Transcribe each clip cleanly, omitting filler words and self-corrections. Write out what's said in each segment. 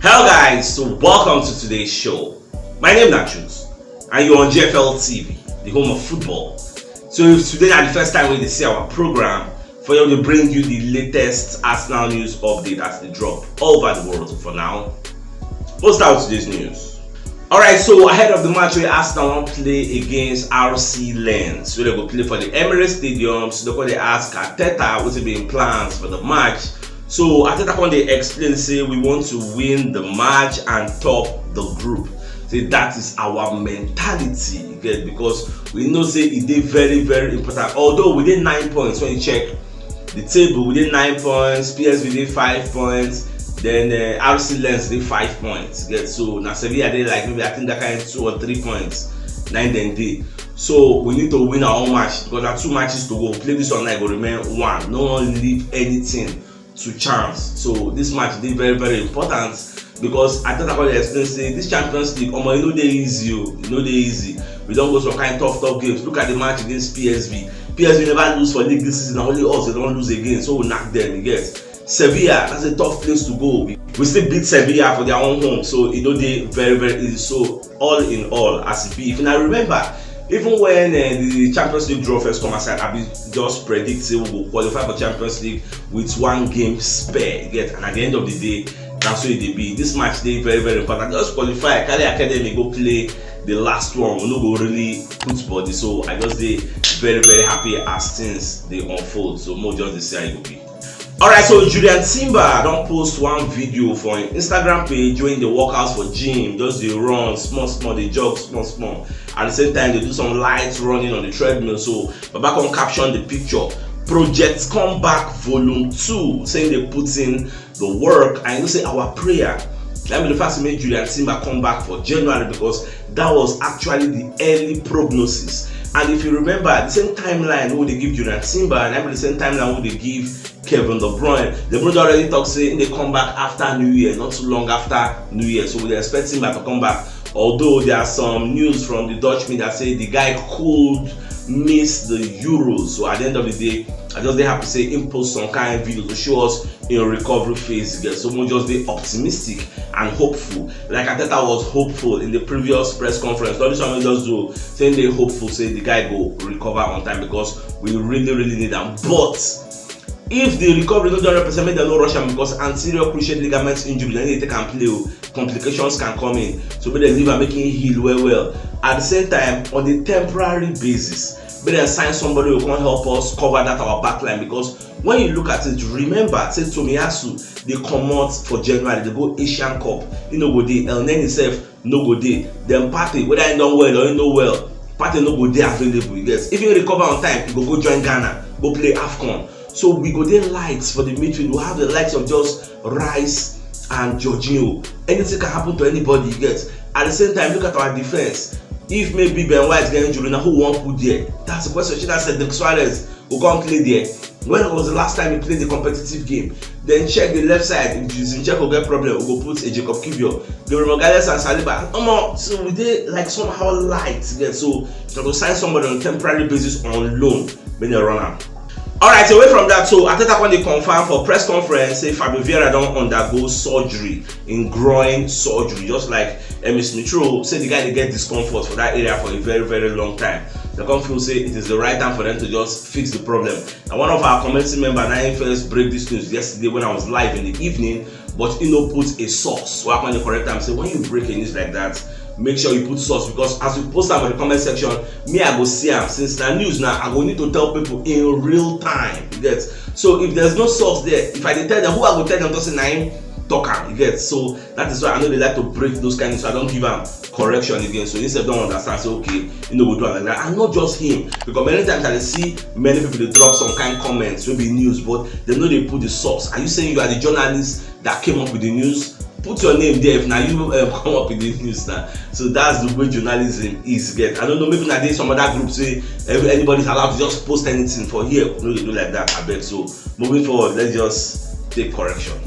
Hello guys, so welcome to today's show. My name is CHUKS and you're on GFL TV, the home of football. So if today is the first time we see our program, for you to bring you the latest Arsenal news update as they drop all over the world. So for now, we'll start with today's news. Alright, so ahead of the match where Arsenal will play against RC Lens, so they go play for the Emirates Stadium, so they ask Arteta what's been plans for the match. So Arteta when they explain, say we want to win the match and top the group. Say that is our mentality, you get, because we know say it is very, very important. Although we did 9 points when you check the table, we did 9 points, PSV did 5 points. Then RC Lens did 5 points. Get so now Sevilla did like maybe I think that kind of 2 or 3 points. 9 then day. So we need to win our own match because there are 2 matches to go. Play this one night, go remain 1. No one leave anything to chance. So this match is very, very important because I thought about the experience. Say this Champions League, you know they easy, easy. We don't go some kind of tough games. Look at the match against PSV. PSV never lose for league this season. Only us they don't lose again. So we knock them. You get. Sevilla, that's a tough place to go. We still beat Sevilla for their own home, so they very, very easy. So all in all, as it be, if I remember, even when the Champions League draw first come aside, I be just predict say we will qualify for Champions League with 1 game spare. Get, and at the end of the day, that's what they be. This match they very, very important. Just qualify, carry academy, go play the last one. We no go really put body. So I just they very, very happy as things they unfold. So more just the say it will be. Alright, so Julian Timber don't post one video for an Instagram page during the workouts for gym. Just they run small, they jog small. At the same time, they do some light running on the treadmill. So Baba can caption the picture. Project Comeback Volume 2, saying they put in the work. And you say our prayer. That be the first to make Julian Timber come back for January because that was actually the early prognosis. And if you remember, the same timeline who they give Julian Timber and the same timeline who they give Kevin De Bruyne. De Bruyne already talk saying they come back after New Year, not too long after New Year. So we're expecting him to come back. Although there are some news from the Dutch media that say the guy could miss the Euros. So at the end of the day, I just they have to say impose some kind of video to show us in a recovery phase again. So we just be optimistic and hopeful. Like Arteta was hopeful in the previous press conference. Not this one we just do saying they hopeful, say the guy go recover on time because we really, really need them. But if the recovery is not 100%, make them no rush him because anterior cruciate ligament injury, then they can play, complications can come in. So make them leave and making it heal well. At the same time, on the temporary basis, make them sign somebody who can help us cover that our backline because when you look at it, remember, say Tomiyasu, they come out for January, they go Asian Cup, go there, El Nene himself no go there. Then Partey, whether he done well or he know well, Partey no go there available. Yes, if you recover on time, you go join Ghana, go play AFCON. So we go there lights for the midfield. We have the likes of just Rice and Jorginho. Anything can happen to anybody, you get. At the same time, look at our defense. If maybe Ben White getting injured, now who won't put there? That's the question. She said the Suarez who can't play there. When was the last time he played the competitive game? Then check the left side. If Zinchenko will get problem, we go put a Jacob Kivior. The Romagales and Saliba. So we did like somehow light. Yeah. So you have to sign somebody on a temporary basis on loan when you run out. Alright, away from that, so Arteta when they confirm for press conference, say Fabio Vieira don't undergo surgery, in groin surgery, just like Emil Smith Rowe, say the guy they get discomfort for that area for a very, very long time. The company say it is the right time for them to just fix the problem. And one of our community members, I first break this news yesterday when I was live in the evening, but put a source. So I can the correct time say when you break a news like that, make sure you put source because as you post them in the comment section, me I go see them. Since the news now, I go need to tell people in real time. You get. So if there's no source there, if I tell them who I go tell them to say name talker, you get. So that is why I know they like to break those kind of, so I don't give them correction again. So instead don't understand, say okay, we do it like that. And not just him, because many times I see many people they drop some kind of comments, maybe news, but they know they put the source. Are you saying you are the journalist that came up with the news? Put your name there if now you come up with this news now. So that's the way journalism is. Get. I don't know, maybe now there's some other group say anybody's allowed to just post anything for here. No, they do like that, I bet. So moving forward, let's just take correction.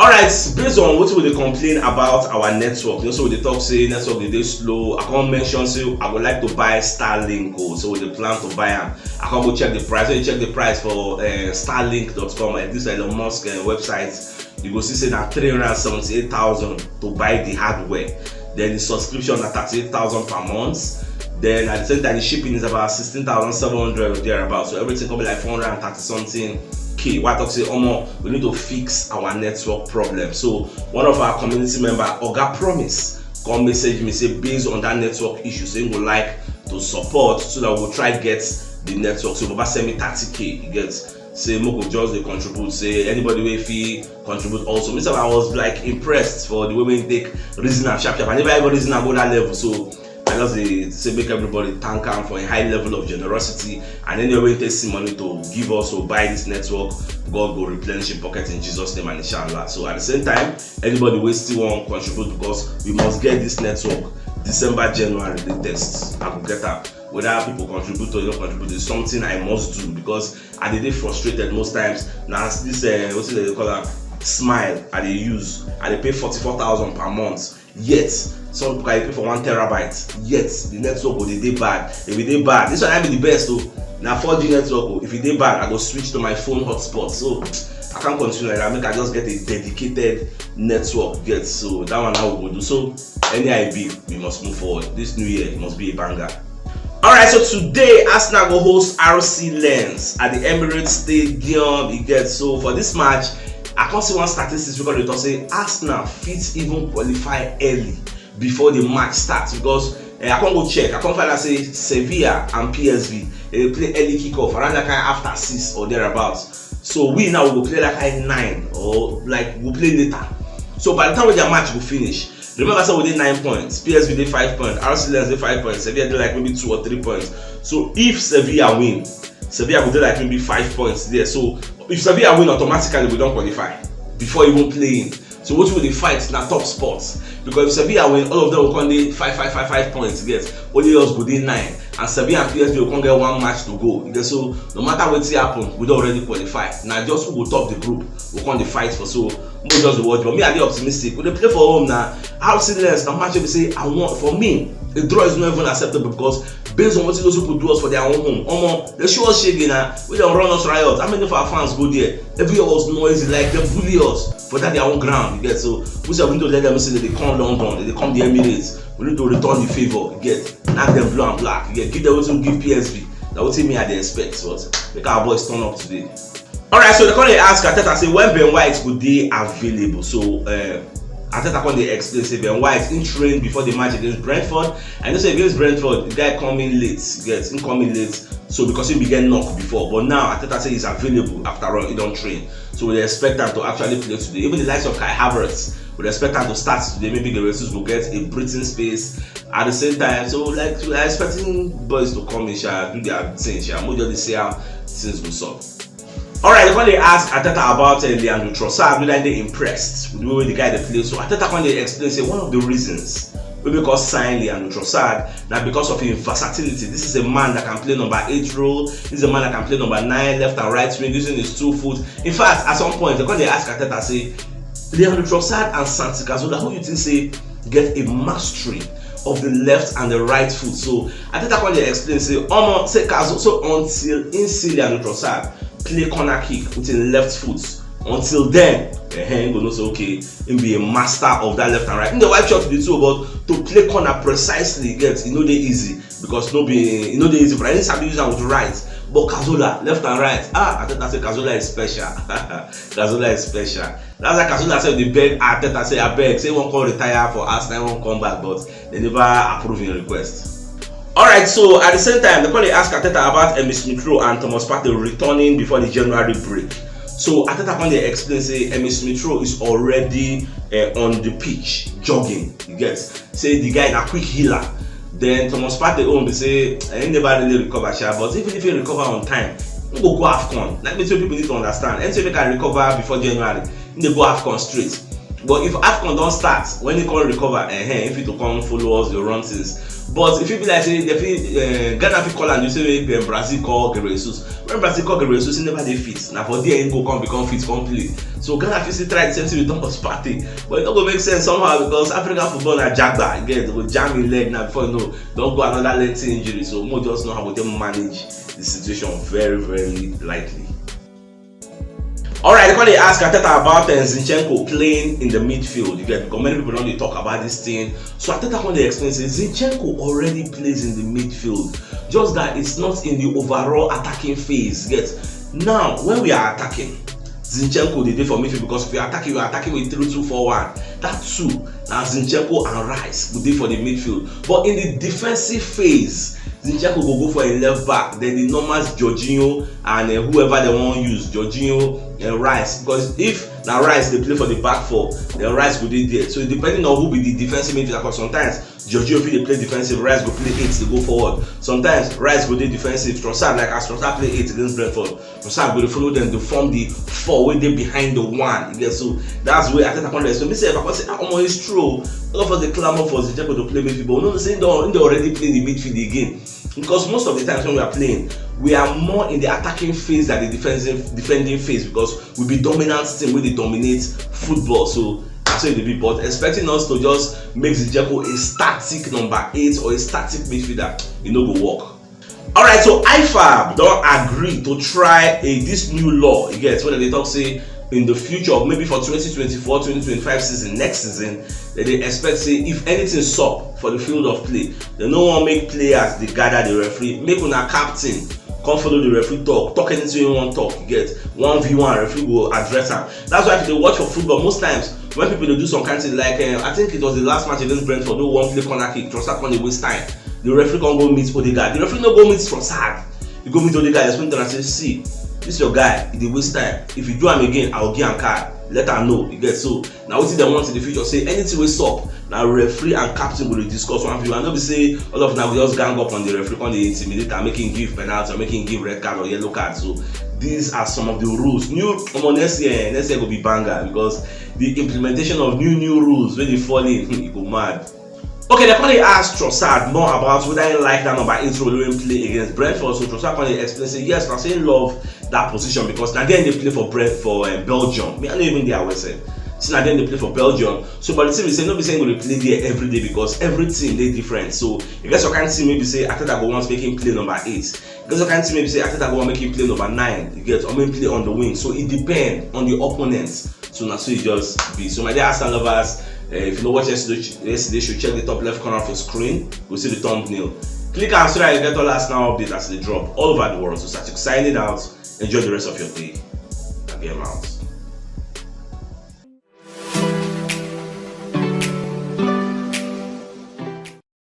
Alright, based on what they complain about our network, so they talk say network they slow. I can't mention say I would like to buy Starlink, so they plan to buy them. I can't go check the price. So you check the price for Starlink.com, this Elon Musk website. you go see say na 378,000 to buy the hardware. Then the subscription na 38,000 per month. Then at the same time the shipping is about 16,700 or thereabouts. So everything come be like 430 something K. What I say, we need to fix our network problem. So one of our community member, Oga Promise, come message me say based on that network issue, saying we like to support so that we'll try get the network. So Baba send me 30K. He gets say Moko just they contribute. Say anybody will fee contribute also. Myself, I was like impressed for the way we take reason and sharp. I never ever reason and go that level. So I just say make everybody thank him for a high level of generosity, and then they will take some money to give us or buy this network. God will replenish your pocket in Jesus' name and inshallah. So at the same time, anybody will still want to contribute because we must get this network December, January the test. I will get that. Whether people contribute or don't contribute is something I must do because I did frustrated most times. Now this what's it they call that smile I they use and they pay 44,000 per month. Yet some people pay for 1 terabyte. Yet the network will be bad. If it is bad, this one I be the best though. Now 4G network. If it is bad, I go switch to my phone hotspot. So I can't continue like that. I just get a dedicated network. Get so that one I will do. So any IB we must move forward. This new year it must be a banger. Alright, so today Arsenal will host RC Lens at the Emirates Stadium. You get so for this match, I can't see one statistics because they talk say Arsenal fit even qualify early before the match starts because I can't go check. I can't find out say Sevilla and PSV they play early kickoff around that kind after 6 or thereabouts. So we now will play like 9 or like we'll play later. So by the time their match will finish. Remember, I said we did 9 points, PSV did 5 points, RC Lens did 5 points, Sevilla did like maybe 2 or 3 points. So if Sevilla win, Sevilla will do like maybe 5 points there. So if Sevilla win, automatically we don't qualify before even playing. So what will they fight na top spots? Because if Sevilla win, all of them will come dey 5 points. Get only us go dey 9, and Sevilla and PSV will come get 1 match to go. Get so no matter what happen, we don't already qualify. Now just who go top the group, we come dey fight for so. More just the watch, but me I dey optimistic. When they play for home now, how serious now match we say I want for me. A draw is not even acceptable because based on what those people do us for their own home, they show us shaking now. We don't run us riot. How many of our fans go there? Every year was noisy, like they bully us for that their own ground. You get so we say we need to let them say that they come London, they come the Emirates. We need to return the favor. You get knock them blue and black. You get give them what to give PSV. That what me I they expect. But make our boys turn up today. Alright, so they come ask Arteta say when Ben White would be available. So Arteta come they explain say Ben White in train before the match against Brentford. And they say against Brentford, the guy coming late. Yes, him coming late. So because he began knock before, but now Arteta say he's available after all he don't train. So we expect him to actually play today. Even the likes of Kai Havertz, we expect him to start today. Maybe the Jesus will get a breathing space at the same time. So like we are expecting boys to come in, do their things. We'll just see how things will solve. Alright, when they ask Arteta about Leandro Trossard, we like they impressed with the way the guy they play. So Arteta when they explain say one of the reasons we because sign Leandro Trossard now because of his versatility. This is a man that can play number 8 role. This is a man that can play number 9 left and right wing using his 2 foot. In fact, at some point when they ask Arteta say Leandro Trossard and Santi Cazorla, who you think say get a mastery of the left and the right foot. So Arteta when they explain say say Cazorla so until in Leandro Trossard play corner kick with his left foot. Until then, he will know say okay, he be a master of that left and right. In the white shot to the two, but to play corner precisely, get they easy because they easy for any sabi use with right. But Cazorla, left and right. I think I say Cazorla is special. Cazorla is special. That's why Cazorla said the beg Arteta say I beg, say he won't come retire for Arsenal, won't come back, but they never approve his request. Alright, so at the same time, they ask Arteta about Emile Smith Rowe and Thomas Partey returning before the January break. So Arteta when they explain say Emile Smith Rowe is already on the pitch jogging. You get say the guy is a quick healer. Then Thomas Partey they say he never really recover, but even if he recover on time, he go AFCON. Like me, people need to understand. And so they can recover before January, they go AFCON straight. But if AFCON don't start, when he can't recover, if he to come follow us, the run things. But if you be like say, Ghana fit call and you say maybe Brazil call Jesus. When Brazil call Jesus, he never dey fit. Now for there he go come become fit complete. So Ghana fit still try the same thing with Thomas Partey, but it don't go make sense somehow because African football na jagba. Again, they go jam in leg now before you know, don't go another lengthy injury. So we just know how to manage the situation very, very lightly. Alright, they they ask Arteta about Zinchenko playing in the midfield. You get, because many people don't talk about this thing. So Arteta when they explain says Zinchenko already plays in the midfield, just that it's not in the overall attacking phase. You get, now when we are attacking, Zinchenko they do for midfield, because if you're attacking with 3-2-4-1. That two now Zinchenko and Rice will do for the midfield. But in the defensive phase, Zinchenko will go for a left back. Then the normals Jorginho and whoever they want to use, Jorginho and Rice. Because if now Rice they play for the back four, then Rice will be there. So depending on who be the defensive midfielder, because sometimes Jorginho if they play defensive, Rice will play 8 to go forward. Sometimes Rice will do defensive. Trossard, like as Trossard play 8 against Brentford, Trossard will follow them to form the 4 where they behind the 1. You so that's where I think I can so me say if I can say that it's true. A lot of the clamor for Zinchenko to play midfield, but no saying they already play the midfield again. Because most of the times when we are playing, we are more in the attacking phase than the defending phase, because we be dominant team where they dominate football. So that's what it be. But expecting us to just make Zinchenko a static number 8 or a static midfielder, it no go work. Alright, so IFAB don't agree to try this new law. You get when they talk say in the future, maybe for 2024-2025 season, next season, that they expect say if anything sup for the field of play, they no one make players they gather the referee, make una captain come follow the referee talk anything you want talk. You get 1v1 referee will address them. That's why if you watch for football, most times when people they do some kind of thing like I think it was the last match against Brentford, no one play corner kick, Trossard can't waste time. The referee can't go meet Odegaard. The referee no go meet Trossard. You go meet Odegaard, explain to them and say, see, this is your guy, he waste time. If you do him again, I'll give him card. Let her know. You get so now what they want in the future, say anything we stop. Now referee and captain will discuss one view. And not be say all of now we just gang up on the referee, on the intimidate and making give penalty or making give red card or yellow card. So these are some of the rules. New next year will be banger, because the implementation of new rules when they fall in, you go mad. Okay, they probably asked Trossard more about whether he like that number 8 role when play against Brentford. So Trossard probably explain say yes, I say love that position, because now then they play for Belgium. Me I don't even there say. So now then they play for Belgium. So but the team is saying no be saying we play there every day, because every team they different. So you guys can't see maybe say Arteta go want to make him play number 8. You guys can't see maybe say Arteta go want to make him play number 9. You get or maybe play on the wing. So it depends on the opponents. So now so it just be. So my dear Arsenal lovers. If you know what yesterday, you should check the top left corner of your screen. You'll see the thumbnail. Click and so that you get all last now updates as they drop all over the world. So start signing out. Enjoy the rest of your day. And get out.